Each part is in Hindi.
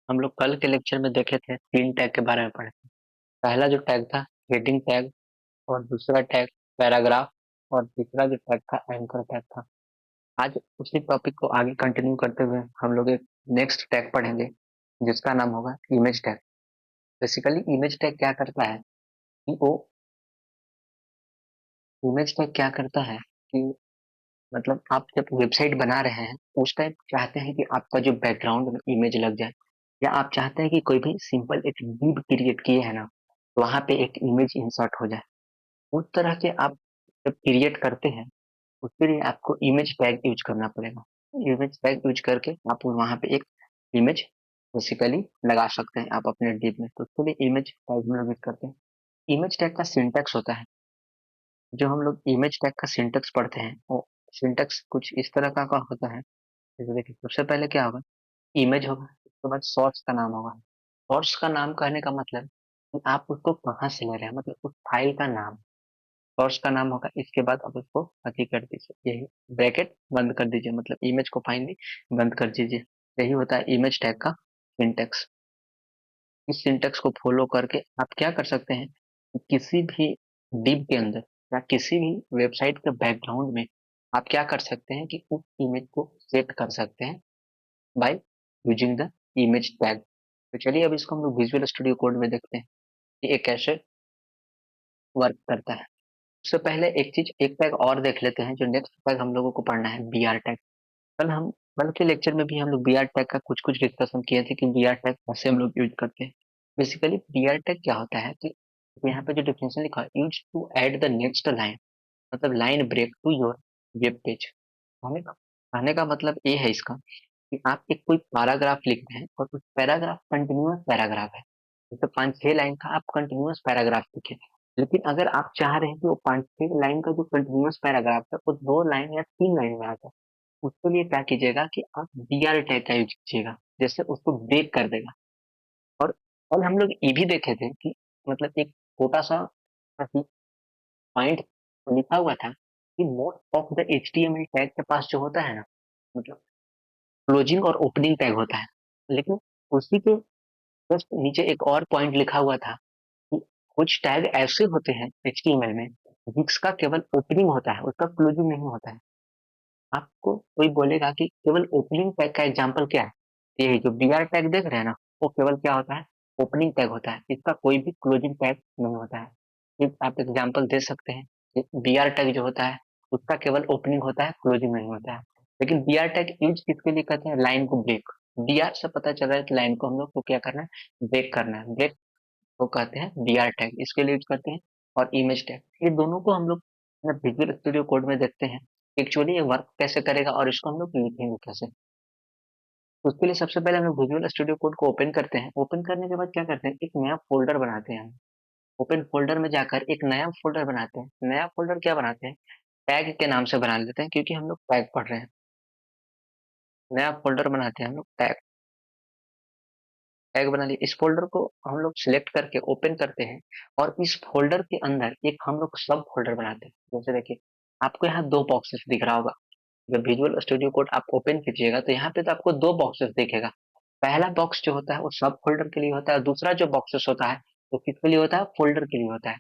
हम लोग कल के लेक्चर में देखे थे, 3 टैग के बारे में पढ़े थे। पहला जो टैग था हेडिंग टैग, और दूसरा टैग पैराग्राफ, और तीसरा जो टैग था एंकर टैग था। आज उसी टॉपिक को आगे कंटिन्यू करते हुए हम लोग एक नेक्स्ट टैग पढ़ेंगे, जिसका नाम होगा image tag. Basically image tag क्या करता है कि वो इमेज टैग क्या करता है कि मतलब आप जब वेबसाइट बना रहे हैं उस टाइम चाहते हैं कि आपका जो बैकग्राउंड में इमेज लग जाए, या आप चाहते हैं कि कोई भी सिंपल एक डिव क्रिएट किए है ना, तो वहां पे एक इमेज इंसर्ट हो जाए। उस तरह के आप जब क्रिएट करते हैं, उसके लिए आपको इमेज टैग यूज करना पड़ेगा। इमेज टैग यूज करके आप वहां पे एक इमेज बेसिकली लगा सकते हैं आप अपने डिव में। तो उसके लिए इमेज टैग में यूज करते हैं। इमेज टैग का सिंटैक्स होता है, जो हम लोग इमेज टैग का सिंटैक्स पढ़ते हैं वो सिंटैक्स कुछ इस तरह का होता है। जैसे देखिए, सबसे पहले क्या होगा, इमेज होगा, उसके बाद सोर्स का नाम होगा। सोर्स का नाम कहने का मतलब कि आप उसको कहाँ से ले रहे हैं, मतलब उस फाइल का नाम। सोर्स का नाम होगा, इसके बाद आप उसको अति कर दीजिए, यही ब्रैकेट बंद कर दीजिए, मतलब इमेज को फाइनली बंद कर दीजिए। यही होता है इमेज टैग का सिंटेक्स। इस सिंटेक्स को फॉलो करके आप क्या कर सकते हैं कि किसी भी डिव के अंदर या किसी भी वेबसाइट के बैकग्राउंड में आप क्या कर सकते हैं कि उस इमेज को सेट कर सकते हैं by using the image tag. तो चलिए अब इसको हम लोग विजुअल स्टूडियो कोड में देखते हैं कि ये कैसे वर्क करता है। उससे पहले एक चीज, एक टैग और देख लेते हैं। जो नेक्स्ट टैग हम लोगों को पढ़ना है, बी आर टैग। कल के लेक्चर में भी हम लोग बी आर टैग का कुछ कुछ डिस्कशन किए थे कि बी आर टैग कैसे हम लोग यूज करते हैं। बेसिकली बी आर टैग क्या होता है कि यहाँ पे जो डिफिनेशन लिखा है, use to add the next line, मतलब line break to your web page. कहने का मतलब ये है इसका कि आप एक कोई पैराग्राफ लिख रहे हैं और उस पैराग्राफ कंटिन्यूअस पैराग्राफ है, जैसे 5-6 लाइन का आप कंटिन्यूअस पैराग्राफ लिखे। लेकिन अगर आप चाह रहे हैं कि वो 5-6 लाइन का जो कंटिन्यूअस पैराग्राफ है वो 2 लाइन या 3 लाइन में आ जाए, उसके लिए क्या कीजिएगा कि आप बी आर टैग का यूज कीजिएगा, जैसे उसको ब्रेक कर देगा। और कल हम लोग ये भी देखे थे कि मतलब एक छोटा सा पॉइंट लिखा हुआ था कि most of the H T M L tag के पास जो होता है ना, मतलब क्लोजिंग और ओपनिंग टैग होता है। लेकिन उसी के जस्ट नीचे एक और पॉइंट लिखा हुआ था कि कुछ टैग ऐसे होते हैं एचटीएमएल में जिसका केवल ओपनिंग होता है, उसका क्लोजिंग नहीं होता है। आपको कोई बोलेगा कि केवल ओपनिंग टैग का एग्जांपल क्या है, ये जो बी आर टैग देख रहे हैं ना, वो केवल क्या होता है, ओपनिंग टैग होता है, इसका कोई भी क्लोजिंग टैग नहीं होता है। सिर्फ आप एग्जांपल दे सकते हैं, बी आर टैग जो होता है उसका केवल ओपनिंग होता है, क्लोजिंग नहीं होता है। लेकिन बी आर टैग यूज किसके लिए करते हैं, लाइन को ब्रेक। बी आर से पता चल रहा है कि लाइन को हम लोग को क्या करना है, ब्रेक करना है। ब्रेक को कहते हैं बी आर टैग, इसके लिए यूज करते हैं। और इमेज टैग, ये दोनों को हम लोग विजुअल स्टूडियो कोड में देखते हैं एक्चुअली ये वर्क कैसे करेगा और इसको हम लोग लिखेंगे कैसे। उसके लिए सबसे पहले हम लोग विजुअल स्टूडियो कोड को ओपन करते हैं। ओपन करने के बाद क्या करते हैं, एक नया फोल्डर बनाते हैं हम। ओपन फोल्डर में जाकर एक नया फोल्डर बनाते हैं। नया फोल्डर क्या बनाते हैं, टैग के नाम से बना लेते हैं, क्योंकि हम लोग टैग पढ़ रहे हैं। नया फोल्डर बनाते हैं हम लोग टैग। टैग बना लिया, इस फोल्डर को हम लोग सिलेक्ट करके ओपन करते हैं। और इस फोल्डर के अंदर एक हम लोग सब फोल्डर बनाते हैं। जैसे देखिए, आपको यहाँ 2 बॉक्सेस दिख रहा होगा। जब विजुअल स्टूडियो कोड आप ओपन कीजिएगा तो यहाँ पे तो आपको 2 बॉक्सेस दिखेगा। पहला बॉक्स जो होता है वो सब फोल्डर के लिए होता है, दूसरा जो बॉक्सेस होता है वो किसके लिए होता है, फोल्डर के लिए होता है।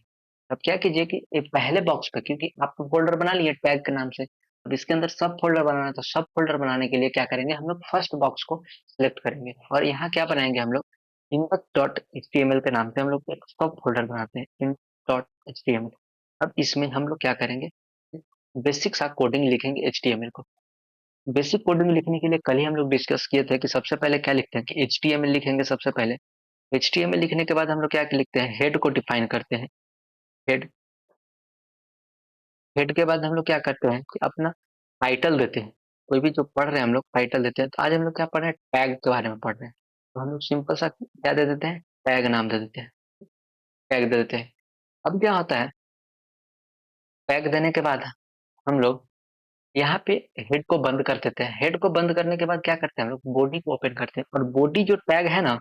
अब क्या कीजिए कि ये पहले बॉक्स पे, क्योंकि आपको फोल्डर बना लिए टैग के नाम से, अब इसके अंदर सब फोल्डर बनाना है, तो सब फोल्डर बनाने के लिए क्या करेंगे, हम लोग फर्स्ट बॉक्स को सिलेक्ट करेंगे और यहाँ क्या बनाएंगे हम लोग, index dot H T M L के नाम से हम लोग एक सब फोल्डर बनाते हैं, index dot H T M L. अब इसमें हम लोग क्या करेंगे, बेसिक सा कोडिंग लिखेंगे एच टी एम एल को। बेसिक कोडिंग लिखने के लिए कल ही हम लोग डिस्कस किए थे कि सबसे पहले क्या लिखते हैं कि एच टी एम एल लिखेंगे सबसे पहले। एच टी एम एल लिखने के बाद हम लोग क्या लिखते हैं, हेड को डिफाइन करते हैं। हेड, हेड के बाद हम लोग क्या करते हैं कि अपना टाइटल देते हैं। कोई भी जो पढ़ रहे हैं हम लोग टाइटल देते हैं। तो आज हम लोग क्या पढ़ रहे हैं, टैग के बारे में पढ़ रहे हैं। तो हम लोग सिंपल सा क्या दे देते हैं, टैग नाम दे देते हैं, टैग दे देते हैं। अब क्या होता है, टैग देने के बाद हम लोग यहाँ पे हेड को बंद कर देते हैं। हेड को बंद करने के बाद क्या करते हैं, हम लोग बॉडी को ओपन करते हैं। और बॉडी जो टैग है ना,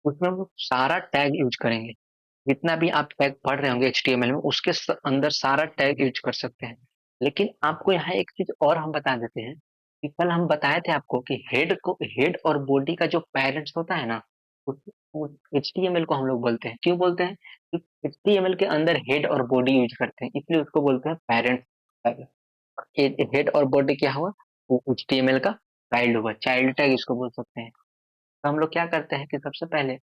उसमें हम लोग सारा टैग यूज करेंगे। जितना भी आप टैग पढ़ रहे होंगे एचटीएमएल में, उसके अंदर सारा टैग यूज कर सकते हैं। लेकिन आपको यहाँ एक चीज और हम बता देते हैं कि कल हम बताए थे आपको कि हेड और बॉडी का जो पेरेंट्स होता है ना, उस HTML को हम लोग बोलते हैं, क्यों बोलते हैं? क्योंकि HTML के अंदर हेड और बॉडी यूज करते हैं, इसलिए उसको बोलते हैं पेरेंट टैग। हेड और बॉडी क्या हुआ? वो HTML का चाइल्ड हुआ, चाइल्ड टैग इसको बोल सकते हैं। तो हम लोग क्या करते हैं कि सबसे पहले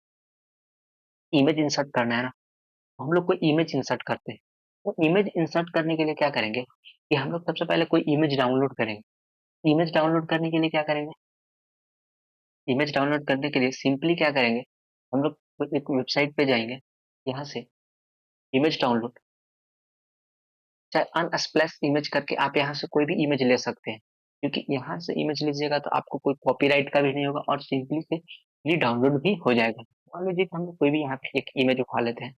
इमेज इंसर्ट करना है ना, हम लोग कोई इमेज इंसर्ट करते हैं। तो इमेज इंसर्ट करने के लिए क्या करेंगे कि हम लोग सबसे पहले कोई इमेज डाउनलोड करेंगे। इमेज डाउनलोड करने के लिए क्या करेंगे? इमेज डाउनलोड करने के लिए सिंपली क्या करेंगे, हम लोग कोई एक वेबसाइट पे जाएंगे, यहाँ से इमेज डाउनलोड, चाहे अनस्प्लैश इमेज करके आप यहाँ से कोई भी इमेज ले सकते हैं, क्योंकि यहाँ से इमेज लीजिएगा तो आपको कोई कॉपीराइट का भी नहीं होगा और सिंपली से फ्री डाउनलोड भी हो जाएगा। मान लीजिए कि हम लोग कोई भी यहाँ पे एक इमेज उठा लेते हैं,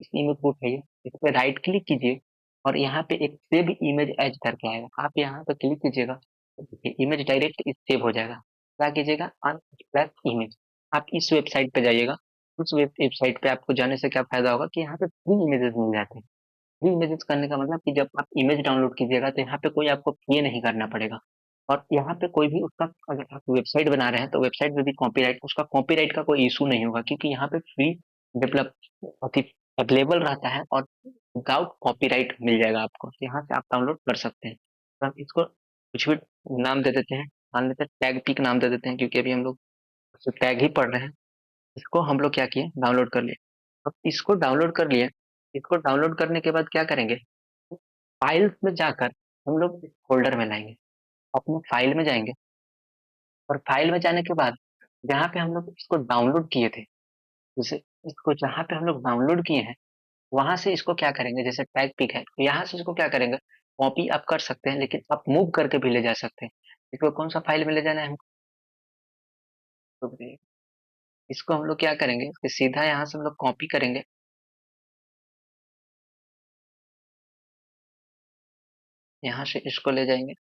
इस इमेज को उठाइए, इस पे राइट क्लिक कीजिए और यहाँ पे एक सेव इमेज एज करके आएगा, आप यहाँ पे क्लिक कीजिएगा तो देखिए इमेज डायरेक्ट सेव हो जाएगा। क्या कीजिएगा? अनस्प्लैश इमेज, आप इस वेबसाइट पे जाइएगा। उस वेबसाइट पे आपको जाने से क्या फायदा होगा कि यहाँ पे फ्री इमेजेस मिल जाते हैं। फ्री इमेजेस करने का मतलब कि जब आप इमेज डाउनलोड कीजिएगा तो यहाँ पे कोई आपको पे नहीं करना पड़ेगा। और यहाँ पे कोई भी उसका, अगर आप वेबसाइट बना रहे हैं तो वेबसाइट में भी कॉपीराइट, उसका कॉपीराइट का कोई इशू नहीं होगा, क्योंकि यहाँ पे फ्री डेवलप अवेलेबल रहता है और विदाउट कॉपीराइट मिल जाएगा आपको, तो यहाँ से आप डाउनलोड कर सकते हैं। तो हम इसको कुछ भी नाम दे देते हैं, मान लेते हैं टैग पिक नाम दे देते हैं, क्योंकि अभी हम लोग टैग ही पढ़ रहे हैं। इसको हम लोग क्या किए, डाउनलोड कर लिए। अब इसको डाउनलोड कर लिए, इसको डाउनलोड करने के बाद क्या करेंगे, फाइल्स में जाकर हम लोग इस फोल्डर में लाएंगे, अपने फाइल में जाएंगे और फाइल में जाने के बाद जहाँ पे हम लोग इसको डाउनलोड किए थे, जैसे इसको जहाँ पे हम लोग डाउनलोड किए हैं वहां से इसको क्या करेंगे, जैसे टैग पिक है तो यहाँ से इसको क्या करेंगे, कॉपी आप कर सकते हैं, लेकिन आप मूव करके भी ले जा सकते हैं। इसको कौन सा फाइल में ले जाना है हमको, तो इसको हम लोग क्या करेंगे कि सीधा यहाँ से हम लोग कॉपी करेंगे, यहाँ से इसको ले जाएंगे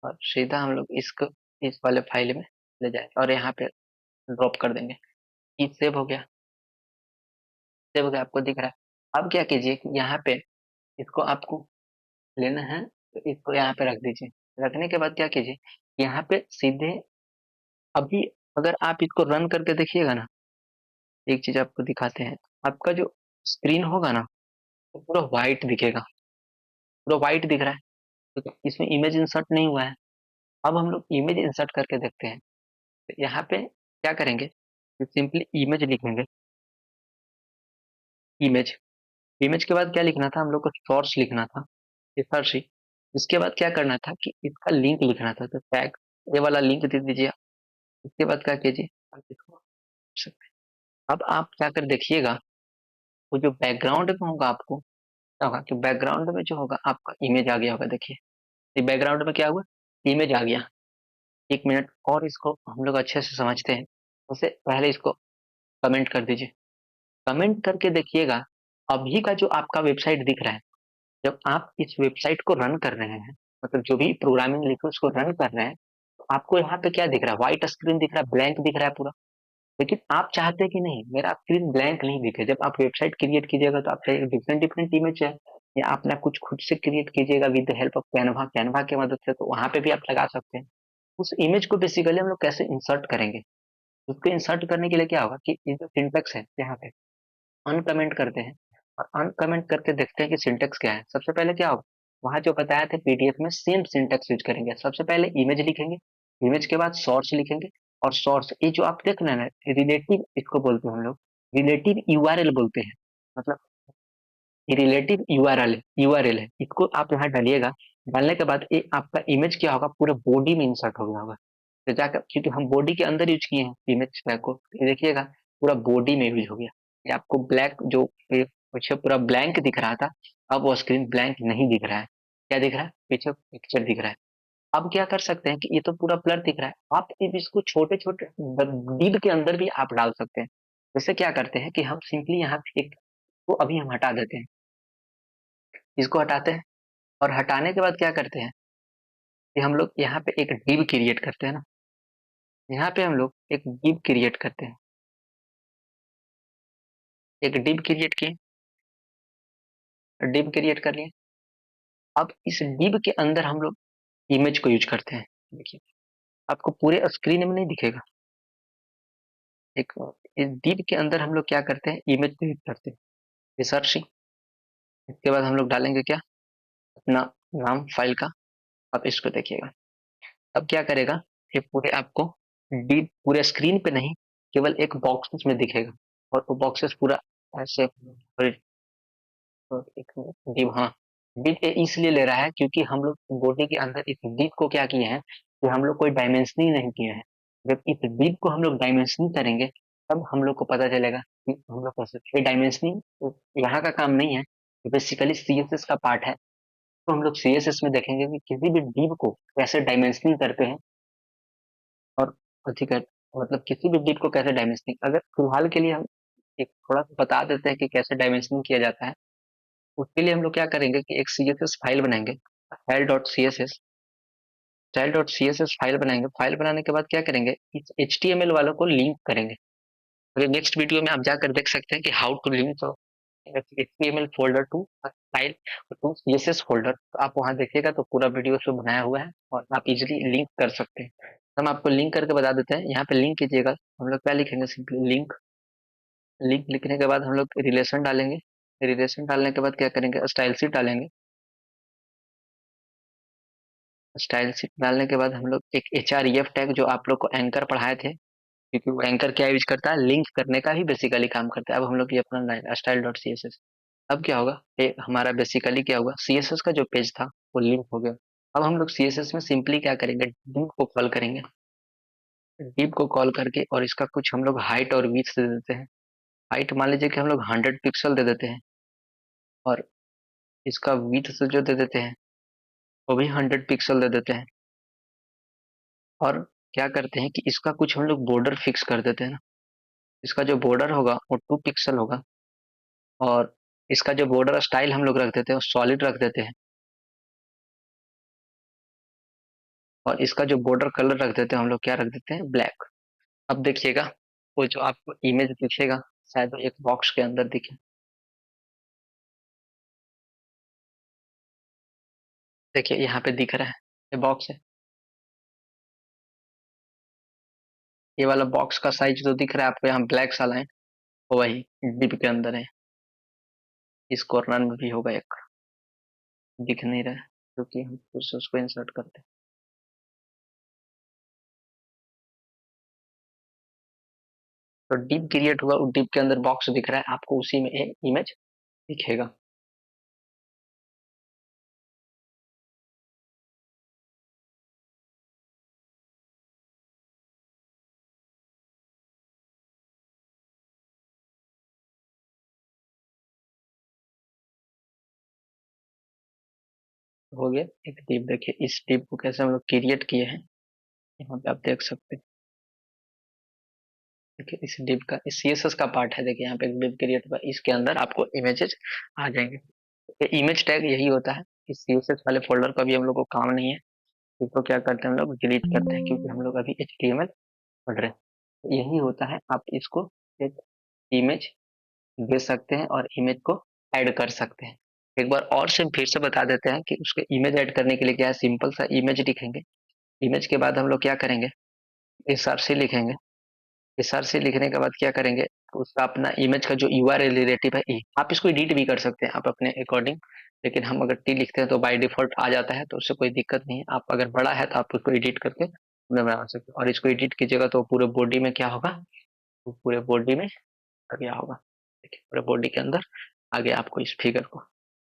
और सीधा हम लोग इसको इस वाले फाइल में ले जाएंगे और यहाँ पे ड्रॉप कर देंगे। ये सेव हो गया, सेव हो गया, आपको दिख रहा है। अब क्या कीजिए कि यहाँ पे इसको आपको लेना है तो इसको यहाँ पे रख दीजिए। रखने के बाद क्या कीजिए, यहाँ पे सीधे अभी अगर आप इसको रन करके देखिएगा ना, एक चीज आपको दिखाते हैं, आपका जो स्क्रीन होगा ना वो पूरा व्हाइट दिखेगा, पूरा व्हाइट दिख रहा है, क्योंकि इसमें इमेज इंसर्ट नहीं हुआ है। अब हम लोग इमेज इंसर्ट करके देखते हैं, तो यहाँ पे क्या करेंगे, सिंपली इमेज लिखेंगे, इमेज, इमेज के बाद क्या लिखना था हम लोग को, सोर्स लिखना था, ये सर्च ही। इसके बाद क्या करना था कि इसका लिंक लिखना था, तो टैग ये वाला लिंक दे दीजिए। इसके बाद क्या कीजिए, आप इसको कर सकते हैं। अब आप जाकर देखिएगा, वो जो बैकग्राउंड में होगा आपको क्या होगा कि बैकग्राउंड में जो होगा आपका इमेज आ गया होगा, देखिए ये बैकग्राउंड में क्या हुआ, इमेज आ गया। एक मिनट और इसको हम लोग अच्छे से समझते हैं, उससे पहले इसको कमेंट कर दीजिए। कमेंट करके देखिएगा, अभी का जो आपका वेबसाइट दिख रहा है, जब आप इस वेबसाइट को रन कर रहे हैं, मतलब जो भी प्रोग्रामिंग लिखे उसको रन कर रहे हैं, तो आपको यहाँ पे क्या दिख रहा है, व्हाइट स्क्रीन दिख रहा है, ब्लैंक दिख रहा है पूरा। लेकिन आप चाहते हैं कि नहीं मेरा स्क्रीन ब्लैंक नहीं दिखे, जब आप वेबसाइट क्रिएट कीजिएगा तो आप चाहिए डिफरेंट डिफरेंट इमेज है, या अपना कुछ खुद से क्रिएट कीजिएगा with the help of Canva, Canva की मदद से, तो वहां पे भी आप लगा सकते हैं। उस इमेज को बेसिकली हम लोग कैसे इंसर्ट करेंगे, उसको इंसर्ट करने के लिए क्या होगा कि ये जो सिंटेक्स है यहाँ पे अनकमेंट करते हैं और अनकमेंट करके देखते हैं कि सिंटेक्स क्या है। सबसे पहले क्या होगा, वहां जो बताया था पीडीएफ में सेम सिंटेक्स यूज करेंगे। सबसे पहले इमेज लिखेंगे, इमेज के बाद सोर्स लिखेंगे, और सोर्स ये जो आप देख रहे हैं रिलेटिव, इसको बोलते हैं हम लोग रिलेटिव यूआरएल बोलते हैं, मतलब ये रिलेटिव यूआरएल है, इसको आप यहाँ डालिएगा। डालने के बाद ये आपका इमेज क्या होगा, पूरे बॉडी में इंसर्ट हो गया होगा। तो जाकर, क्योंकि हम बॉडी के अंदर यूज किए हैं इमेज टैग को, ये देखिएगा पूरा बॉडी में यूज हो गया। ये आपको ब्लैक जो पीछे पूरा ब्लैंक दिख रहा था, अब वो स्क्रीन ब्लैंक नहीं दिख रहा है। क्या दिख रहा है, पीछे पिक्चर दिख रहा है। अब क्या कर सकते हैं कि ये तो पूरा ब्लर दिख रहा है, आप अब इसको छोटे छोटे डिब के अंदर भी आप डाल सकते हैं। जैसे क्या करते हैं कि हम सिंपली यहाँ पे एक को अभी हम हटा देते हैं, इसको हटाते हैं और हटाने के बाद क्या करते हैं कि हम लोग यहाँ पे एक डिव क्रिएट करते हैं ना, यहाँ पे हम लोग एक डिव क्रिएट करते हैं, एक डिव क्रिएट किए, डिव क्रिएट कर लिए। अब इस डिव के अंदर हम लोग इमेज को यूज करते हैं। देखिए आपको पूरे स्क्रीन में नहीं दिखेगा, एक इस div के अंदर हम लोग क्या करते हैं, इमेज क्रिएट करते हैं, रिसर्च। इसके बाद हम लोग डालेंगे क्या, अपना नाम फाइल का। अब इसको देखिएगा, अब क्या करेगा, ये पूरे आपको div पूरे स्क्रीन पे नहीं, केवल एक बॉक्सेस में दिखेगा, और वो बॉक्सेस पूरा ऐसे, एक div, हाँ, div इसलिए ले रहा है क्योंकि हम लोग बॉडी के अंदर इस div को क्या किए हैं कि हम लोग कोई डायमेंशनिंग नहीं किए हैं। जब इस div को हम लोग डायमेंशनिंग करेंगे तब हम लोग को पता चलेगा कि हम लोग कैसे, ये डायमेंशनिंग यहाँ का काम नहीं है, बेसिकली सीएसएस का पार्ट है। तो हम लोग सीएसएस में देखेंगे कि किसी भी div को कैसे डायमेंशनिंग करते हैं, और ठीक है, मतलब किसी भी div को कैसे डायमेंशनिंग, अगर फिलहाल के लिए हम एक थोड़ा सा बता देते हैं कि कैसे डायमेंशनिंग किया जाता है। उसके लिए हम लोग क्या करेंगे कि एक CSS फाइल बनाएंगे, style.css, style.css फाइल बनाएंगे। फाइल बनाने के बाद क्या करेंगे, इस HTML वालों को लिंक करेंगे। अगर नेक्स्ट वीडियो में आप जाकर देख सकते हैं कि how to link HTML folder to file to CSS folder, तो आप वहां देखिएगा तो पूरा वीडियो उसमें बनाया हुआ है और आप इजिली लिंक कर सकते हैं। तो हम आपको लिंक करके बता देते हैं, यहाँ पे लिंक कीजिएगा। हम लोग क्या लिखेंगे, सिंपली लिंक। लिंक लिखने के बाद हम लोग रिलेशन डालेंगे। रिलेशन डालने के बाद क्या करेंगे, स्टाइल शीट डालेंगे। स्टाइल शीट डालने के बाद हम लोग एक href टैग, जो आप लोग को एंकर पढ़ाए थे, क्योंकि वो एंकर क्या यूज करता है, लिंक करने का ही बेसिकली काम करता है। अब हम लोग ये अपना style dot C S S, अब क्या होगा, ये हमारा बेसिकली क्या होगा, सीएसएस का जो पेज था वो लिंक हो गया। अब हम लोग सीएसएस में सिंपली क्या करेंगे, div को कॉल करेंगे। div को कॉल करके और इसका कुछ हम लोग हाइट और विड्थ दे देते हैं। हाइट मान लीजिए कि हम लोग 100 पिक्सल दे देते हैं, और इसका विड्थ से जो दे देते हैं वो भी 100 पिक्सल दे देते हैं। और क्या करते हैं कि इसका कुछ हम लोग बॉर्डर फिक्स कर देते हैं ना, इसका जो बॉर्डर होगा वो 2 पिक्सल होगा। और इसका जो बॉर्डर स्टाइल हम लोग रख देते हैं वो सॉलिड रख देते हैं। और इसका जो बॉर्डर कलर रख देते हैं हम लोग क्या रख देते हैं, ब्लैक। अब देखिएगा, वो जो आपको इमेज दिखेगा शायद वो एक बॉक्स के अंदर दिखे। देखिए यहाँ पे दिख रहा है, ये बॉक्स है। ये वाला बॉक्स का साइज जो दिख रहा है आपको यहाँ ब्लैक सा लाइन, वो वही डिप के अंदर है। इस कॉर्नर में भी होगा एक, दिख नहीं रहा है क्योंकि हम फिर से उसको इंसर्ट करते हैं। तो डिप क्रिएट हुआ, डिप के अंदर बॉक्स दिख रहा है आपको, उसी में एक इमेज दिखेगा। हो गया एक डिप। देखिए इस डिप को कैसे हम लोग क्रिएट किए हैं, यहाँ पे आप देख सकते हैं। देखिए इस डिप का, इस सीएसएस का पार्ट है। देखिए यहाँ पे एक डिप क्रिएट हुआ, इसके अंदर आपको इमेजेस आ जाएंगे। ये इमेज टैग यही होता है। इस सीएसएस वाले फोल्डर का भी हम लोग को काम नहीं है, इसको क्या करते हैं हम लोग डिलीट करते हैं, क्योंकि हम लोग अभी HTML पढ़ रहे हैं। तो यही होता है, आप इसको एक इमेज दे सकते हैं और इमेज को ऐड कर सकते हैं। एक बार और से फिर से बता देते हैं कि उसके इमेज ऐड करने के लिए क्या है, सिंपल सा इमेज लिखेंगे। इमेज के बाद हम लोग क्या करेंगे, src लिखेंगे। src लिखने के बाद क्या करेंगे, उसका अपना इमेज का जो यूआरएल रिलेटिव है ई, आप इसको एडिट भी कर सकते हैं आप अपने अकॉर्डिंग। लेकिन हम अगर टी लिखते हैं तो बाय डिफॉल्ट आ जाता है, तो उससे कोई दिक्कत नहीं है। आप अगर बड़ा है तो आप उसको एडिट करके अपने बना सकते हैं। और इसको एडिट कीजिएगा तो पूरे बॉडी में क्या होगा, तो पूरे बॉडी में आ गया होगा। देखिए पूरे बॉडी के अंदर आगे आपको इस फिगर को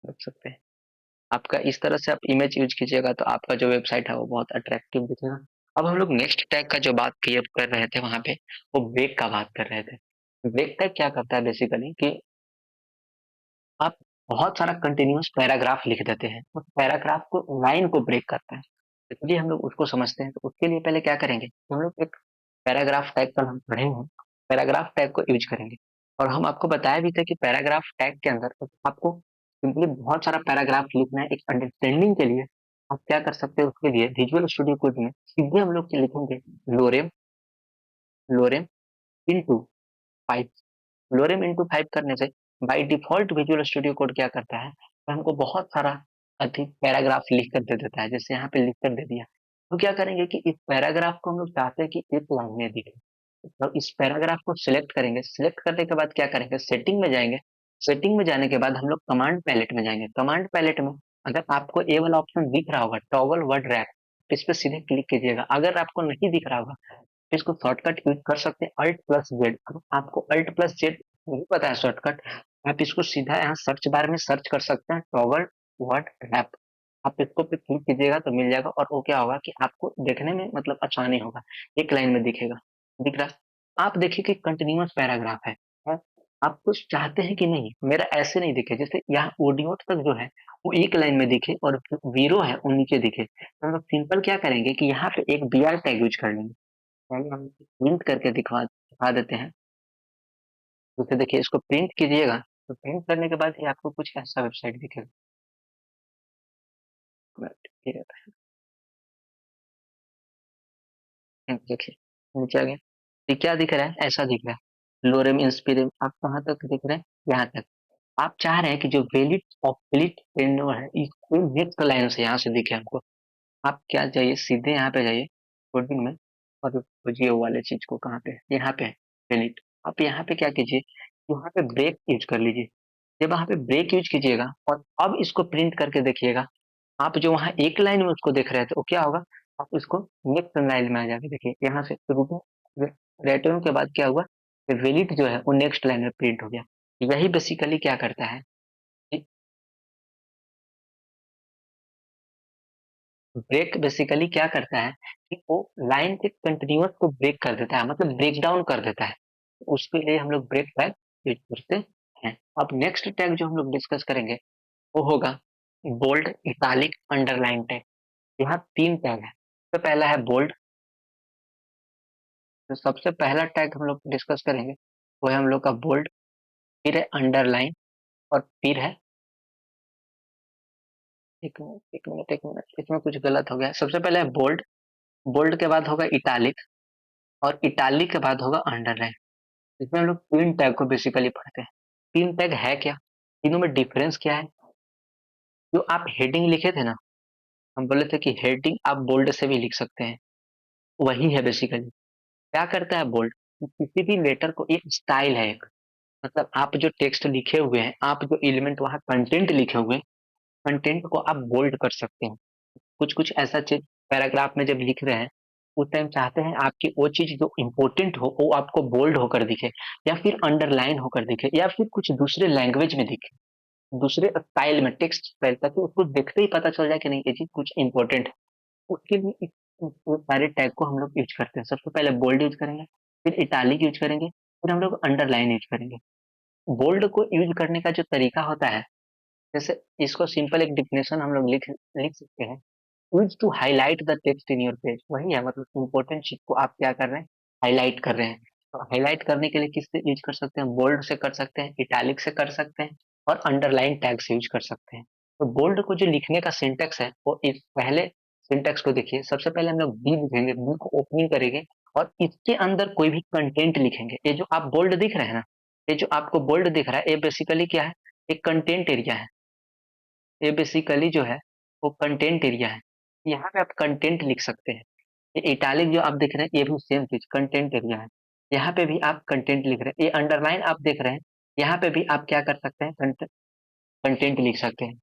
देख सकते हैं। आपका इस तरह से आप इमेज यूज कीजिएगा तो आपका जो वेबसाइट है वो बहुत अट्रैक्टिव दिखेगा। अब हम लोग नेक्स्ट टैग का जो बात क्लियर कर रहे थे वहां पे, वो ब्रेक का बात कर रहे थे। ब्रेक टैग क्या करता है बेसिकली कि आप बहुत सारा कंटिन्यूअस पैराग्राफ लिख देते हैं, उस पैराग्राफ को, लाइन को ब्रेक करता है। इसलिए हम लोग उसको समझते हैं। तो उसके लिए पहले क्या करेंगे, हम लोग एक पैराग्राफ टैग कल हम पढ़े हैं, पैराग्राफ टैग को यूज करेंगे। और हम आपको बताया भी था कि पैराग्राफ टैग के अंदर आपको सिंपली बहुत सारा पैराग्राफ लिखना है। एक अंडरस्टैंडिंग के लिए आप क्या कर सकते हैं, उसके लिए विजुअल स्टूडियो कोड में सीधे हम लोग लिखेंगे लोरेम, लोरेम इंटू 5। लोरेम इंटू 5 करने से by default visual studio code क्या करता है, तो हमको बहुत सारा अधिक पैराग्राफ लिख कर दे देता है। जैसे यहाँ पे लिख कर दे दिया, तो क्या करेंगे कि इस पैराग्राफ को हम लोग चाहते हैं कि एक लाइन में दिखे। तो इस पैराग्राफ को सिलेक्ट करेंगे, सिलेक्ट करने के बाद क्या करेंगे, सेटिंग में जाएंगे। सेटिंग में जाने के बाद हम लोग कमांड पैलेट में जाएंगे। कमांड पैलेट में अगर आपको ये वाला ऑप्शन दिख रहा होगा, टॉगल वर्ड रैप, इस पे सीधे क्लिक कीजिएगा। अगर आपको नहीं दिख रहा होगा तो इसको शॉर्टकट यूज कर सकते हैं, अल्ट प्लस जेड। आपको अल्ट प्लस जेड नहीं पता है शॉर्टकट, आप इसको सीधा यहाँ सर्च बार में सर्च कर सकते हैं, टॉगल वर्ड रैप। आप इसको पे क्लिक कीजिएगा तो मिल जाएगा, और वो क्या होगा कि आपको देखने में मतलब आसानी होगा, एक लाइन में दिखेगा। दिख रहा है? आप देखिए कि कंटिन्यूअस पैराग्राफ है? आप कुछ चाहते हैं कि नहीं मेरा ऐसे नहीं दिखे, जैसे यहाँ ऑडियो तक जो है वो एक लाइन में दिखे और जीरो है वो नीचे दिखे, तो हम लोग सिंपल क्या करेंगे कि यहाँ पे एक बी आर टैग यूज कर लेंगे। पहले हम प्रिंट करके दिखा देते हैं। जैसे देखिए इसको प्रिंट कीजिएगा, तो प्रिंट करने के बाद ही आपको कुछ ऐसा वेबसाइट दिखेगा। ये रहता है, देखिए नीचे आ गया। ये क्या दिख रहा है, ऐसा दिख रहा है, लोरेम इंस्पिरिम। आप कहाँ तक दिख रहे हैं, यहाँ तक। आप चाह रहे हैं कि जो वेलिड ऑप्लिट है इसको नेक्स्ट लाइन से यहाँ से दिखे हमको। आप क्या चाहिए, सीधे यहाँ पे जाइए कोडिंग में, और खोजिए वो वाले चीज को, कहाँ पे है? यहाँ पे है वेलिड। आप यहाँ पे क्या कीजिए, यहाँ पे ब्रेक यूज कर लीजिए। जब वहाँ पे ब्रेक यूज कीजिएगा और अब इसको प्रिंट करके देखिएगा, आप जो वहाँ एक लाइन में उसको देख रहे थे वो क्या होगा, आप उसको नेक्स्ट लाइन में आ जाके देखिए, यहाँ से शुरू रेटो के बाद क्या हुआ, वेलिड जो है वो नेक्स्ट लाइन में प्रिंट हो गया। यही बेसिकली क्या करता है, ब्रेक बेसिकली क्या करता है कि वो लाइन के कंटिन्यूअस को ब्रेक कर देता है, मतलब ब्रेक डाउन कर देता है। उसके लिए हम लोग ब्रेक टैग यूज करते हैं। अब नेक्स्ट टैग जो हम लोग डिस्कस करेंगे वो होगा बोल्ड, इटालिक, अंडरलाइन टैग। यहाँ तीन टैग है। तो पहला है बोल्ड। तो सबसे पहला टैग हम लोग डिस्कस करेंगे वो है हम लोग का बोल्ड, फिर है अंडरलाइन, और फिर है, एक मिनट इसमें कुछ गलत हो गया। सबसे पहले है बोल्ड, बोल्ड के बाद होगा इटालिक, और इटालिक के बाद होगा अंडरलाइन। इसमें हम लोग तीन टैग को बेसिकली पढ़ते हैं। तीन टैग है क्या, तीनों में डिफरेंस क्या है। जो आप हेडिंग लिखे थे ना, हम बोले थे कि हेडिंग आप बोल्ड से भी लिख सकते हैं, वही है बेसिकली। क्या करता है बोल्ड, किसी भी लेटर को, एक स्टाइल है एक, मतलब आप जो टेक्स्ट लिखे हुए हैं, आप जो एलिमेंट वहां कंटेंट लिखे हुए हैं, कंटेंट को आप बोल्ड कर सकते हैं। कुछ कुछ ऐसा चीज पैराग्राफ में जब लिख रहे हैं उस टाइम चाहते हैं आपकी वो चीज जो इम्पोर्टेंट हो वो आपको बोल्ड होकर दिखे, या फिर अंडरलाइन होकर दिखे, या फिर कुछ दूसरे लैंग्वेज में दिखे, दूसरे स्टाइल में, टेक्स्ट स्टाइल, ताकि उसको देखते ही पता चल जाए कि नहीं ये चीज कुछ इंपॉर्टेंट है। उसके लिए वो सारे टैग को हम लोग यूज करते हैं। सबसे पहले बोल्ड यूज करेंगे, फिर इटालिक यूज करेंगे, फिर हम लोग अंडरलाइन यूज करेंगे। बोल्ड को यूज करने का जो तरीका होता है, जैसे इसको सिंपल एक डिफिनेशन हम लोग लिख लिख सकते हैं, use to highlight the text in your page. वही है, मतलब इंपॉर्टेंट चीज को आप क्या कर रहे हैं, हाईलाइट कर रहे हैं। तो हाईलाइट करने के लिए किससे यूज कर सकते हैं, बोल्ड से कर सकते हैं, इटैलिक से कर सकते हैं, और अंडरलाइन टैग से यूज कर सकते हैं। तो बोल्ड को जो लिखने का सिंटेक्स है वो इस पहले सिंटेक्स को देखिए। सबसे पहले हम लोग बी लिखेंगे, बी को ओपनिंग करेंगे और इसके अंदर कोई भी कंटेंट लिखेंगे। ये जो आप बोल्ड दिख रहे हैं ना, ये जो आपको बोल्ड दिख रहा है, ये बेसिकली क्या है, एक कंटेंट एरिया है। ये बेसिकली जो है वो कंटेंट एरिया है। यहाँ पे आप कंटेंट लिख सकते हैं। ये इटालिक जो आप देख रहे हैं ये भी सेम चीज कंटेंट एरिया है। यहाँ पे भी आप कंटेंट लिख रहे हैं। ये अंडरलाइन आप देख रहे हैं, यहाँ पे भी आप क्या कर सकते हैं, कंटेंट लिख सकते हैं।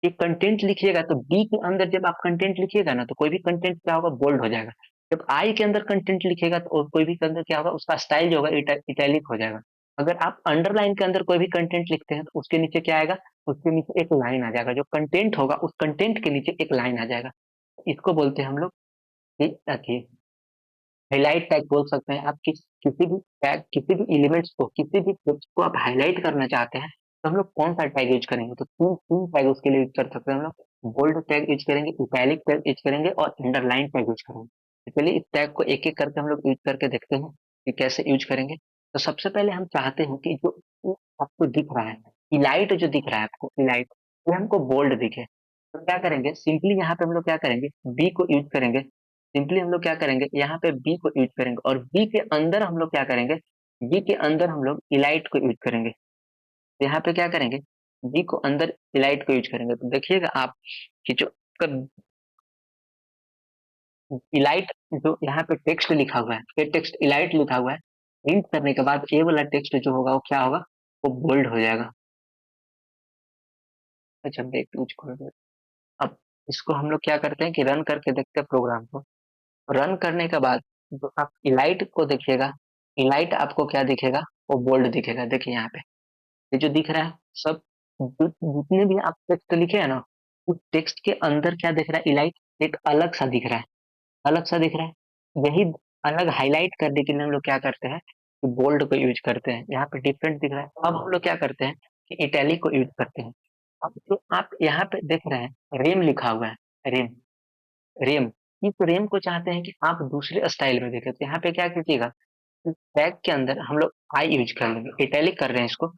ये कंटेंट लिखिएगा तो बी के अंदर जब आप कंटेंट लिखिएगा ना, तो कोई भी कंटेंट क्या होगा, बोल्ड हो जाएगा। जब आई के अंदर कंटेंट लिखिएगा तो कोई भी के अंदर क्या होगा, उसका स्टाइल जो होगा इटैलिक हो जाएगा। अगर आप अंडरलाइन के अंदर कोई भी कंटेंट लिखते हैं तो उसके नीचे क्या आएगा, उसके नीचे एक लाइन आ जाएगा। जो कंटेंट होगा उस कंटेंट के नीचे एक लाइन आ जाएगा। इसको बोलते हैं हम लोग, ये हाईलाइट टैग बोल सकते हैं। आप किसी भी टैग, किसी भी एलिमेंट्स को, किसी भी टेक्स्ट को आप हाईलाइट करना चाहते हैं तो हम लोग कौन सा टैग यूज करेंगे, तो तीन तीन टैग उसके लिए यूज कर सकते हैं हम लोग। बोल्ड टैग यूज करेंगे, इटैलिक टैग यूज करेंगे, और अंडरलाइन टैग यूज करेंगे। तो चलिए इस टैग को एक एक करके हम लोग यूज करके देखते हैं कि कैसे यूज करेंगे। तो सबसे पहले हम चाहते हैं कि जो आपको दिख रहा है, इलाइट जो दिख रहा है आपको, इलाइट, ये हमको बोल्ड दिखे। तो क्या करेंगे, सिंपली यहाँ पे हम लोग क्या करेंगे, बी को यूज करेंगे। सिंपली हम लोग क्या करेंगे, यहाँ पे बी को यूज करेंगे, और बी के अंदर हम लोग क्या करेंगे, बी के अंदर हम लोग इलाइट को यूज करेंगे। तो यहाँ पे क्या करेंगे, बी को अंदर इलाइट को यूज करेंगे। तो देखिएगा आप कि जो इलाइट, जो यहाँ पे टेक्स्ट लिखा हुआ है, ये टेक्स्ट इलाइट लिखा हुआ है, प्रिंट करने के बाद ये वाला टेक्स्ट जो होगा वो क्या होगा, वो बोल्ड हो जाएगा। अच्छा ब्रेक यूज कर दो। अब इसको हम लोग क्या करते हैं कि रन करके देखते हैं प्रोग्राम को। रन करने के बाद जो आप इलाइट को देखिएगा, इलाइट आपको क्या दिखेगा, वो बोल्ड दिखेगा। देखिए यहाँ पे ये जो दिख रहा है सब, जितने भी आप टेक्स्ट लिखे हैं ना, उस टेक्स्ट के अंदर क्या दिख रहा है, इलाइट एक अलग सा दिख रहा है, अलग सा दिख रहा है। यही अलग हाईलाइट करने के लिए हम लोग क्या करते हैं कि बोल्ड को यूज करते हैं। यहाँ पे डिफरेंट दिख रहा है। अब हम लोग क्या करते हैं कि इटैलिक को यूज करते हैं। अब जो आप यहाँ पे देख रहे हैं रेम लिखा हुआ है, रेम, रेम, इस रेम को चाहते हैं कि आप दूसरे स्टाइल में देखें, तो यहाँ पे क्या कीजिएगा, टैग के अंदर हम लोग आई यूज कर लेंगे, इटैलिक कर रहे हैं इसको।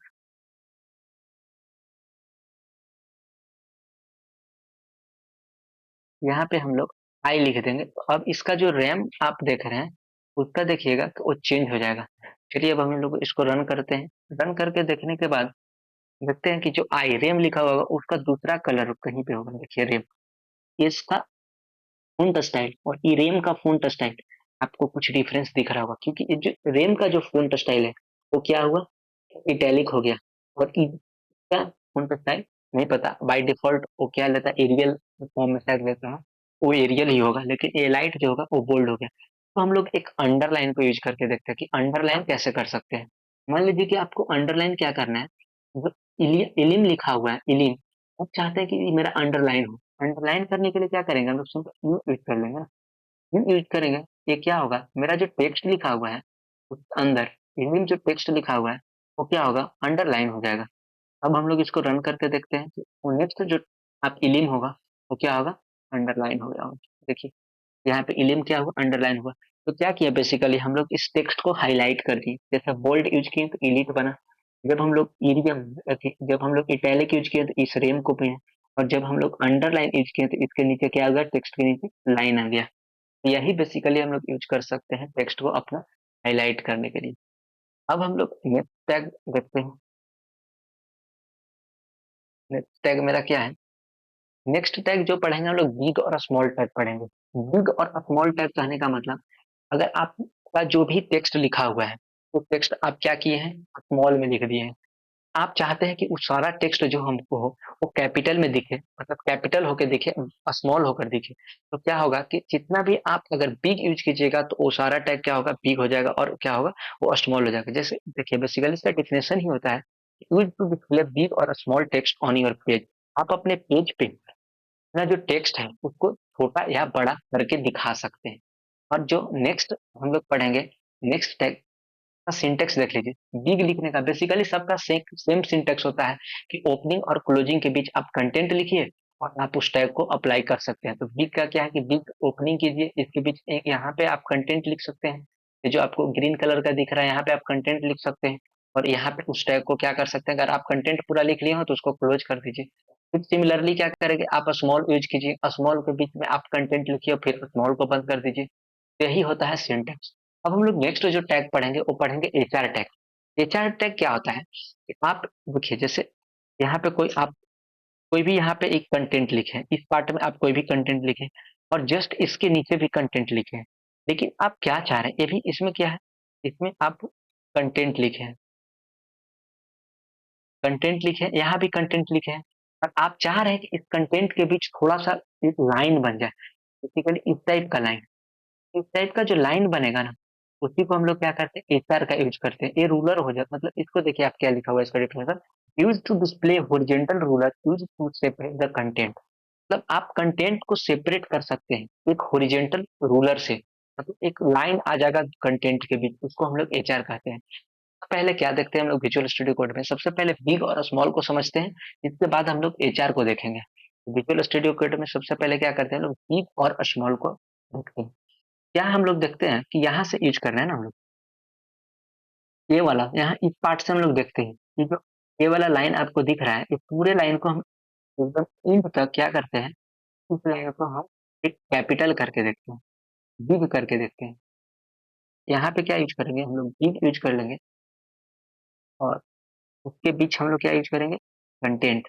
यहाँ पे हम लोग आई लिख देंगे। तो अब इसका जो रैम आप देख रहे हैं उसका देखिएगा कि वो चेंज हो जाएगा। चलिए अब हम लोग इसको रन करते हैं। रन करके देखने के बाद देखते हैं कि जो आई रेम लिखा हुआ होगा उसका दूसरा कलर कहीं पे होगा। देखिए रेम, ये इसका फ़ॉन्ट स्टाइल और ई रेम का फ़ॉन्ट स्टाइल आपको कुछ डिफरेंस दिख रहा होगा, क्योंकि ये जो रेम का जो फ़ॉन्ट स्टाइल है वो क्या हुआ, इटैलिक हो गया। और ई का फ़ॉन्ट स्टाइल नहीं पता, बाय डिफॉल्ट वो क्या लेता है, एरियल फॉर्म में शायद लेता है, वो एरियल ही होगा, लेकिन ए लाइट जो होगा वो बोल्ड हो गया। तो हम लोग एक अंडरलाइन को यूज करके देखते हैं कि अंडरलाइन कैसे कर सकते हैं। मान लीजिए कि आपको अंडरलाइन क्या करना है, जो इलिम लिखा हुआ है, इलिम, आप चाहते हैं कि ये मेरा अंडरलाइन हो। अंडरलाइन करने के लिए क्या करेंगे हम लोग, सिंपल यू यूज कर लेंगे ना। यू यूज करेंगे, ये क्या होगा, मेरा जो टेक्स्ट लिखा हुआ है उसके अंदर इलिम जो टेक्स्ट लिखा हुआ है वो क्या होगा, अंडरलाइन हो जाएगा। अब हम लोग इसको रन करके देखते हैं कि नेक्स्ट जो आप इलिम होगा वो क्या होगा, अंडरलाइन हो गया। देखिए यहाँ पे इलिम क्या हुआ, अंडरलाइन हुआ। तो क्या किया, बेसिकली हम लोग इस टेक्स्ट को हाईलाइट कर दिए। जैसे बोल्ड यूज किए तो इलिट बना, जब हम लोग इरियम, जब हम लोग इटैलिक यूज किए तो इस रेम को भी है, और जब हम लोग अंडरलाइन यूज किए तो इसके नीचे क्या आ गया, टेक्स्ट के नीचे लाइन आ गया। तो यही बेसिकली हम लोग यूज कर सकते हैं टेक्स्ट को अपना हाईलाइट करने के लिए। अब हम लोग नेक्स्ट टैग देखते हैं। नेक्स्ट टैग मेरा क्या है, नेक्स्ट टैग जो पढ़ेंगे हम लोग बिग और स्मॉल टैग पढ़ेंगे। बिग और स्मॉल टैग कहने का मतलब, अगर आपका जो भी टेक्स्ट लिखा हुआ है वो टेक्स्ट आप क्या किए हैं, स्मॉल में लिख दिए हैं। आप चाहते हैं कि वो सारा टेक्स्ट जो हमको हो वो कैपिटल में दिखे, मतलब कैपिटल होकर दिखे, स्मॉल होकर दिखे। तो क्या होगा कि जितना भी आप अगर बिग यूज कीजिएगा तो वो सारा टैग क्या होगा, बिग हो जाएगा, और क्या होगा, वो स्मॉल हो जाएगा। जैसे देखिए बेसिकली इसका डेफिनेशन ही होता है, यूज टू डिस्प्ले बिग और small text on your page. आप अपने पेज पे अपना जो टेक्स्ट है उसको छोटा या बड़ा करके दिखा सकते हैं। और जो नेक्स्ट हम लोग पढ़ेंगे, नेक्स्ट टैग का सिंटेक्स देख लीजिए। बिग लिखने का बेसिकली सबका सेम सिंटेक्स होता है कि ओपनिंग और क्लोजिंग के बीच आप कंटेंट लिखिए और आप उस टैग को अप्लाई कर सकते हैं। तो बिग का क्या है कि बिग ओपनिंग कीजिए, इसके बीच एक यहाँ पे आप कंटेंट लिख सकते हैं। ये जो आपको ग्रीन कलर का दिख रहा है यहाँ पे आप कंटेंट लिख सकते हैं, और यहाँ पे उस टैग को क्या कर सकते हैं, अगर आप कंटेंट पूरा लिख लिए हो तो उसको क्लोज कर दीजिए। फिर सिमिलरली क्या करेंगे, आप स्मॉल यूज कीजिए, स्मॉल के बीच में आप कंटेंट लिखिए फिर स्मॉल को बंद कर दीजिए। यही होता है सिंटेक्स। अब हम लोग नेक्स्ट जो टैग पढ़ेंगे वो पढ़ेंगे एचआर टैग। एचआर टैग क्या होता है कि आप देखिए, जैसे यहाँ पे कोई आप कोई भी यहाँ पे एक कंटेंट लिखे, इस पार्ट में आप कोई भी कंटेंट लिखे और जस्ट इसके नीचे भी कंटेंट लिखे, लेकिन आप क्या चाह रहे हैं, ये भी इसमें क्या है, इसमें आप कंटेंट लिखे, कंटेंट लिखे, यहाँ भी कंटेंट लिखे हैं, और आप चाह रहे हैं कि इस कंटेंट के बीच थोड़ा सा एक लाइन बन जाए, बेसिकली इस टाइप का लाइन। इस टाइप का जो लाइन बनेगा ना, उसी को हम लोग क्या करते हैं, एचआर का यूज करते हैं। ये रूलर हो जाता, मतलब इसको देखिए आप क्या लिखा हुआ है इसका definition, use to display horizontal ruler use to separate the content. मतलब आप कंटेंट को सेपरेट कर सकते हैं एक हॉरिजॉन्टल रूलर से, मतलब एक लाइन आ जाएगा कंटेंट के बीच, उसको हम लोग एचआर कहते हैं। तो पहले क्या देखते हैं हम लोग विजुअल स्टूडियो कोड में, सबसे पहले बिग और स्मॉल को समझते हैं, इसके बाद हम लोग एचआर को देखेंगे। विजुअल स्टूडियो कोड में सबसे पहले क्या करते हैं हम लोग, बिग और स्मॉल को देखते हैं। क्या हम लोग देखते हैं कि यहाँ से यूज करना है ना हम लोग, ये वाला यहाँ इस पार्ट से हम लोग देखते हैं, ये जो ये वाला लाइन आपको दिख रहा है, इस पूरे लाइन को हम एकदम एंड तक क्या करते हैं, इस लाइन को हम एक कैपिटल करके देखते हैं, बिग करके देखते हैं। यहाँ पे क्या यूज करेंगे हम लोग, बिग यूज कर लेंगे, और उसके बीच हम लोग क्या यूज करेंगे, कंटेंट।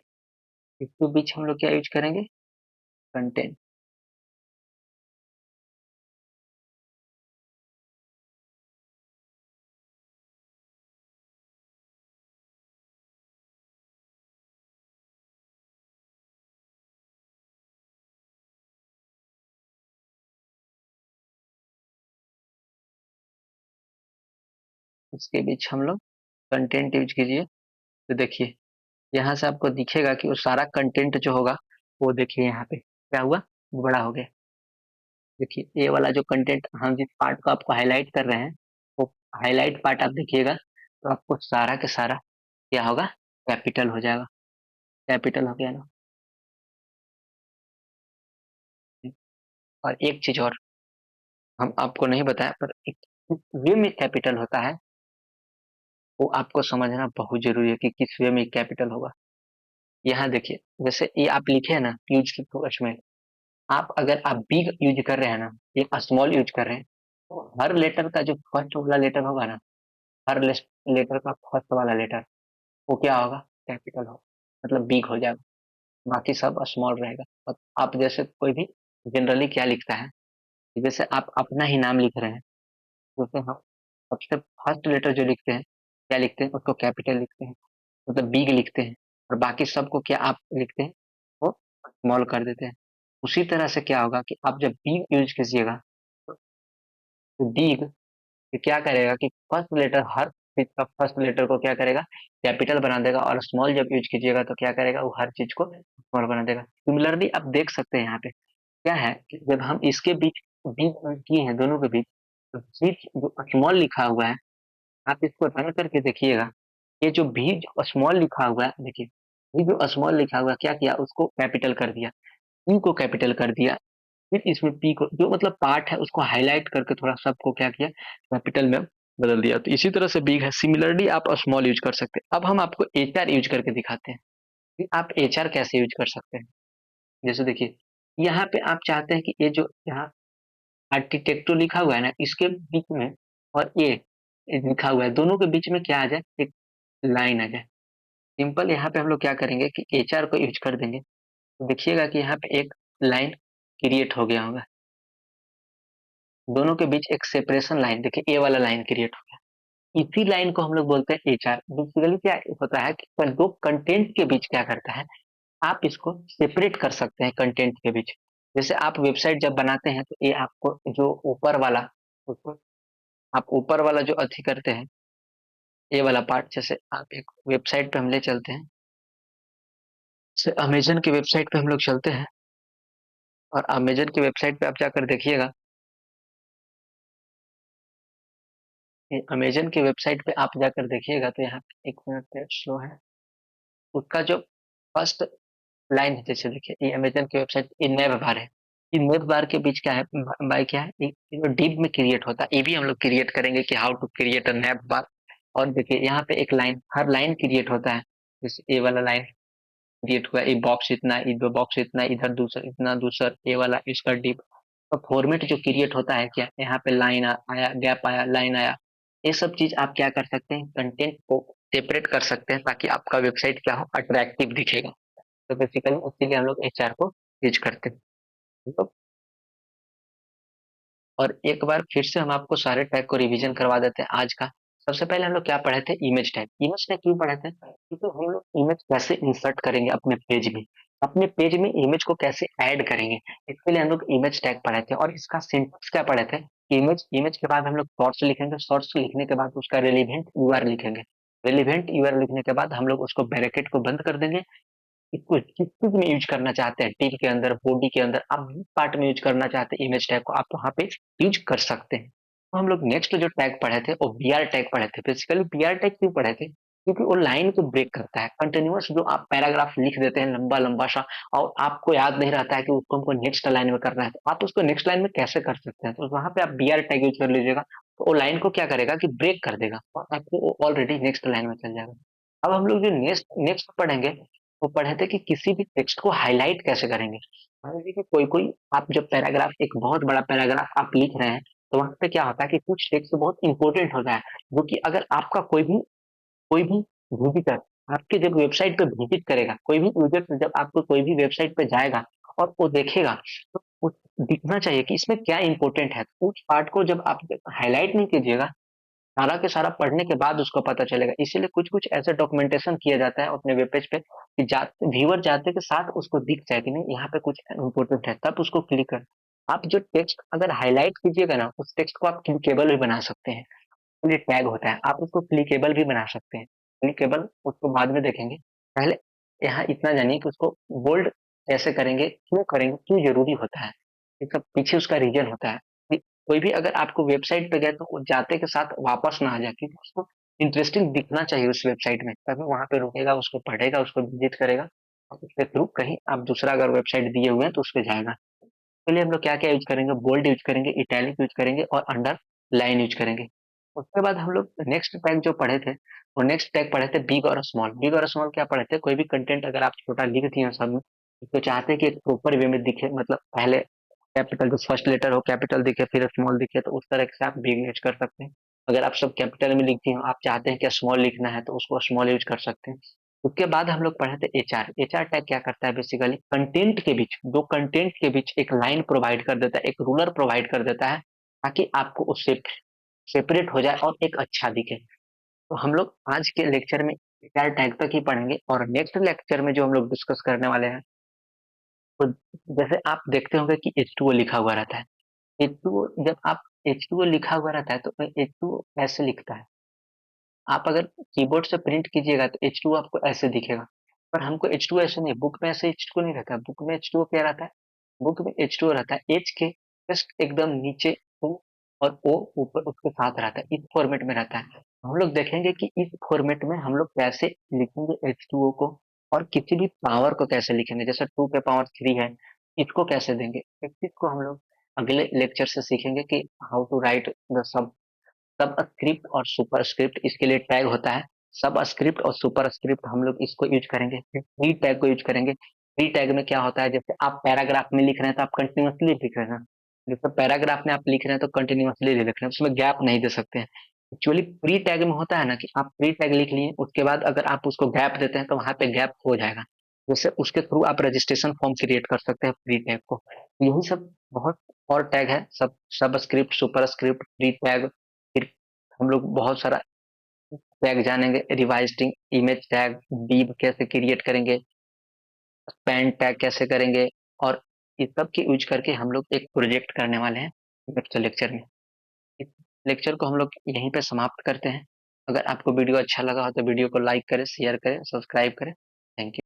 इसके बीच हम लोग क्या यूज करेंगे, कंटेंट। उसके बीच हम लोग कंटेंट यूज कीजिए। तो देखिए यहाँ से आपको दिखेगा कि वो सारा कंटेंट जो होगा वो देखिए यहाँ पे क्या हुआ, बड़ा हो गया। देखिए ये वाला जो कंटेंट हम जिस पार्ट को आपको हाईलाइट कर रहे हैं वो हाईलाइट पार्ट आप देखिएगा तो आपको सारा के सारा क्या होगा, कैपिटल हो जाएगा। कैपिटल हो गया ना। और एक चीज और हम आपको नहीं बताया, पर एक वे में कैपिटल होता है वो आपको समझना बहुत जरूरी है कि किस वे में कैपिटल होगा। यहाँ देखिए जैसे ये आप लिखे हैं ना यूज टू में, आप अगर आप बिग यूज कर रहे हैं ना, एक स्मॉल यूज कर रहे हैं, तो हर लेटर का जो फर्स्ट वाला लेटर होगा ना, हर लेटर का फर्स्ट वाला लेटर वो क्या होगा, कैपिटल होगा, मतलब बिग हो जाएगा। बाकी सब स्मॉल रहेगा। अब आप जैसे कोई भी जनरली क्या लिखता है, जैसे आप अपना ही नाम लिख रहे हैं, जैसे हम सबसे फर्स्ट लेटर जो लिखते हैं क्या लिखते हैं, उसको कैपिटल लिखते हैं, मतलब बिग लिखते हैं। और बाकी सबको क्या आप लिखते हैं, वो स्मॉल कर देते हैं। उसी तरह से क्या होगा कि आप जब बिग यूज कीजिएगा तो बिग क्या करेगा कि फर्स्ट लेटर, हर चीज का फर्स्ट लेटर को क्या करेगा, कैपिटल बना देगा। और स्मॉल जब यूज कीजिएगा तो क्या करेगा, वो हर चीज को स्मॉल बना देगा। सिमिलरली आप देख सकते हैं यहाँ पे क्या है कि जब हम इसके बीच बीच किए हैं दोनों के बीच, तो बीच जो स्मॉल लिखा हुआ है, आप इसको रन करके देखिएगा। ये जो भी जो स्मॉल लिखा हुआ है देखिए, ये जो स्मॉल लिखा हुआ है, क्या किया, उसको कैपिटल कर दिया, पी को कैपिटल कर दिया। फिर इसमें पी को जो मतलब पार्ट है उसको हाईलाइट करके थोड़ा सबको क्या किया, कैपिटल में बदल दिया। तो इसी तरह से बिग है, सिमिलरली आप स्मॉल यूज कर सकते हैं। अब हम आपको एच आर यूज करके दिखाते हैं कि आप एच आर कैसे यूज कर सकते हैं। जैसे देखिए यहाँ पे आप चाहते हैं कि ये जो यहाँ आर्किटेक्टो लिखा हुआ है ना, इसके बीच में और ये लिखा हुआ है, दोनों के बीच में क्या आ जाए, एक लाइन आ जाए। सिंपल यहाँ पे हम लोग क्या करेंगे कि एच आर को यूज कर देंगे। तो देखिएगा कि यहाँ पे एक लाइन क्रिएट हो गया होगा, दोनों के बीच एक सेपरेशन लाइन, देखिए ए वाला लाइन क्रिएट हो गया। इसी लाइन को हम लोग बोलते हैं एच आर। बेसिकली क्या होता है कि दो कंटेंट के बीच क्या करता है, आप इसको सेपरेट कर सकते हैं कंटेंट के बीच। जैसे आप वेबसाइट जब बनाते हैं तो ये आपको जो ऊपर वाला, उसको आप ऊपर वाला जो अथी करते हैं, ये वाला पार्ट, जैसे आप एक वेबसाइट पे हम ले चलते हैं, जैसे अमेजन की वेबसाइट पे हम लोग चलते हैं, और अमेजन की वेबसाइट पे आप जाकर देखिएगा, अमेजन की वेबसाइट पे आप जाकर देखिएगा तो यहाँ पे एक मिनट पे स्लो है, उसका जो फर्स्ट लाइन है, जैसे देखिए ये अमेजन की वेबसाइट, ये नेव बार है, ये नेव बार के बीच क्या है, बाय क्या है, ये जो डिव में क्रिएट होता है, ये भी हम लोग क्रिएट करेंगे कि हाउ टू क्रिएट अ नेव बार। और देखिए यहाँ पे एक लाइन, हर लाइन क्रिएट होता है, जैसे ये वाला लाइन क्रिएट हुआ, ये बॉक्स इतना, ये दो बॉक्स इतना, इधर दूसरा इतना, दूसरा ये वाला इसका डिव। तो फॉर्मेट जो क्रिएट होता है क्या, यहाँ पे लाइन आया, गैप आया, लाइन आया, ये सब चीज आप क्या कर सकते हैं, कंटेंट को सेपरेट कर सकते हैं ताकि आपका वेबसाइट क्या हो, अट्रैक्टिव दिखेगा। तो बेसिकली उसके लिए हम लोग एचआर को यूज करते हैं। तो और एक बार फिर से हम आपको सारे टैग को रिवीजन करवा देते हैं आज का। सबसे पहले हम लोग क्या पढ़े थे, इमेज टैग। इमेज टैग क्यों पढ़े थे, क्योंकि हम लोग इमेज कैसे इंसर्ट करेंगे अपने पेज में, अपने पेज में इमेज को कैसे ऐड करेंगे, इसके लिए हम लोग इमेज टैग पढ़े थे। और इसका सिंटेक्स क्या पढ़े थे, इमेज, इमेज के बाद हम लोग शॉर्ट्स लिखेंगे, शॉर्ट्स लिखने के बाद उसका रेलिवेंट यूआर लिखेंगे, रेलिवेंट यूआर लिखने के बाद हम लोग उसको ब्रैकेट को बंद कर देंगे। इसको किस चीज में यूज करना चाहते हैं, टिल के अंदर, बॉडी के अंदर, आप जिस पार्ट में यूज करना चाहते हैं इमेज टैग को, आप वहां पे यूज कर सकते हैं। तो हम लोग नेक्स्ट जो टैग पढ़े थे वो बीआर टैग पढ़े थे। बेसिकली बीआर टैग क्यों पढ़े थे, क्योंकि वो लाइन को ब्रेक करता है। कंटिन्यूअस जो आप पैराग्राफ लिख देते हैं लंबा लंबा सा, और आपको याद नहीं रहता है कि उसको हमको नेक्स्ट लाइन में करना है, तो आप उसको नेक्स्ट लाइन में कैसे कर सकते हैं, तो वहां पे आप बीआर टैग यूज कर लीजिएगा। तो वो लाइन को क्या करेगा कि ब्रेक कर देगा, और आपको ऑलरेडी नेक्स्ट लाइन में चल जाएगा। अब हम लोग जो नेक्स्ट नेक्स्ट पढ़ेंगे, वो पढ़े थे कि किसी भी टेक्स्ट को हाईलाइट कैसे करेंगे। मान लीजिए कि कोई कोई आप जब पैराग्राफ, एक बहुत बड़ा पैराग्राफ आप लिख रहे हैं, तो वहां पे क्या होता है कि कुछ टेक्स्ट बहुत इंपॉर्टेंट होता है, जो कि अगर आपका कोई भी विजिटर आपके जब वेबसाइट पे विजिट करेगा, कोई भी यूजर जब आपको कोई भी वेबसाइट पे जाएगा और वो देखेगा, तो दिखना चाहिए कि इसमें क्या इंपॉर्टेंट है। उस पार्ट को जब आप हाईलाइट नहीं कीजिएगा, सारा के सारा पढ़ने के बाद उसको पता चलेगा। इसीलिए कुछ कुछ ऐसे डॉक्यूमेंटेशन किया जाता है अपने वेब पेज पे कि जाते व्यूअर जाते के साथ उसको दिख जाए कि नहीं यहाँ पे कुछ इंपॉर्टेंट है, तब उसको क्लिक कर। आप जो टेक्स्ट अगर हाईलाइट कीजिएगा ना, उस टेक्स्ट को आप क्लिकेबल भी बना सकते हैं। लिए टैग होता है, आप उसको क्लिकेबल भी बना सकते हैं। क्लिकेबल उसको बाद में देखेंगे। पहले यहाँ इतना जानिए कि उसको बोल्ड कैसे करेंगे, क्यों ज़रूरी होता है। इसका पीछे उसका रीज़न होता है कि कोई भी अगर आपको वेबसाइट पे गए तो वो जाते के साथ वापस ना आ जाए, क्योंकि उसको इंटरेस्टिंग दिखना चाहिए उस वेबसाइट में, तभी वहाँ पे रुकेगा, उसको पढ़ेगा, उसको विज़िट करेगा और उसके थ्रू कहीं आप दूसरा अगर वेबसाइट दिए हुए हैं तो उस पे जाएगा। तो लिए हम लोग क्या-क्या यूज़ करेंगे, बोल्ड यूज़ करेंगे, इटैलिक यूज़ करेंगे और अंडरलाइन यूज़ करेंगे। उसके बाद हम लोग नेक्स्ट टैग जो पढ़े थे, वो नेक्स्ट टैग पढ़े थे बिग और स्मॉल। बिग और स्मॉल क्या पढ़े थे, कोई भी कंटेंट अगर आप छोटा लिख दिए हो सब में, तो चाहते हैं कि एक प्रॉपर वे में दिखे, मतलब पहले कैपिटल जो फर्स्ट लेटर हो कैपिटल दिखे, फिर स्मॉल दिखे, तो उस तरह से आप बिग यूज़ कर सकते हैं। अगर आप सब कैपिटल में लिखती हो, आप चाहते हैं कि स्मॉल लिखना है, तो उसको स्मॉल यूज़ कर सकते हैं। उसके बाद हम लोग पढ़े थे एचआर। एचआर टैग क्या करता है, बेसिकली कंटेंट के बीच, दो कंटेंट के बीच एक लाइन प्रोवाइड कर देता है, एक रूलर प्रोवाइड कर देता है, ताकि आपको उससे सेपरेट हो जाए और एक अच्छा दिखे। तो हम लोग आज के लेक्चर में एचआर टैग तक ही पढ़ेंगे और नेक्स्ट लेक्चर में जो हम लोग डिस्कस करने वाले हैं, तो जैसे आप देखते होंगे कि H2O लिखा हुआ रहता है। H2O जब आप H2O लिखा हुआ रहता है तो H2O ऐसे लिखता है। आप अगर कीबोर्ड से प्रिंट कीजिएगा तो H2O आपको ऐसे दिखेगा। पर हमको H2O ऐसे नहीं, बुक में ऐसे H2O नहीं रहता। बुक में H2O क्या रहता है? बुक में H2O रहता है H के जस्ट एकदम नीचे O और O ऊपर उसके साथ रहता है। इस फॉर्मेट में रहता है। हम लोग देखेंगे कि इस फॉर्मेट में हम लोग कैसे लिखेंगे H2O को और किसी भी पावर को कैसे लिखेंगे। जैसे 2 के पावर 3 है, इसको कैसे देंगे? इस चीज़ को हम लोग अगले लेक्चर से सीखेंगे कि how to write the sub subscript और सुपरस्क्रिप्ट, इसके लिए टैग होता है। सबस्क्रिप्ट और सुपरस्क्रिप्ट हम लोग इसको यूज करेंगे, फिर प्री टैग को यूज करेंगे। प्री टैग में क्या होता है, जैसे आप पैराग्राफ में लिख रहे हैं तो आप कंटिन्यूअसली लिख रहे हैं, जैसे पैराग्राफ में आप लिख रहे हैं तो कंटिन्यूअसली लिख रहे हैं, उसमें गैप नहीं दे सकते हैं। एक्चुअली प्री टैग में होता है ना कि आप प्री टैग लिख लिए, उसके बाद अगर आप उसको गैप देते हैं तो वहां पे गैप हो जाएगा। जैसे उसके थ्रू आप रजिस्ट्रेशन फॉर्म क्रिएट कर सकते हैं प्री टैग को। यही सब बहुत और टैग है, सबस्क्रिप्ट, सुपरस्क्रिप्ट, प्री टैग, फिर हम लोग बहुत सारा टैग जानेंगे। रिवाइजिंग इमेज टैग, div कैसे क्रिएट करेंगे, स्पैन टैग कैसे करेंगे, और इस सब के यूज करके हम लोग एक प्रोजेक्ट करने वाले हैं नेक्स्ट लेक्चर में। इस लेक्चर को हम लोग यहीं पे समाप्त करते हैं। अगर आपको वीडियो अच्छा लगा हो तो वीडियो को लाइक करें, शेयर करें, सब्सक्राइब करें। Thank you.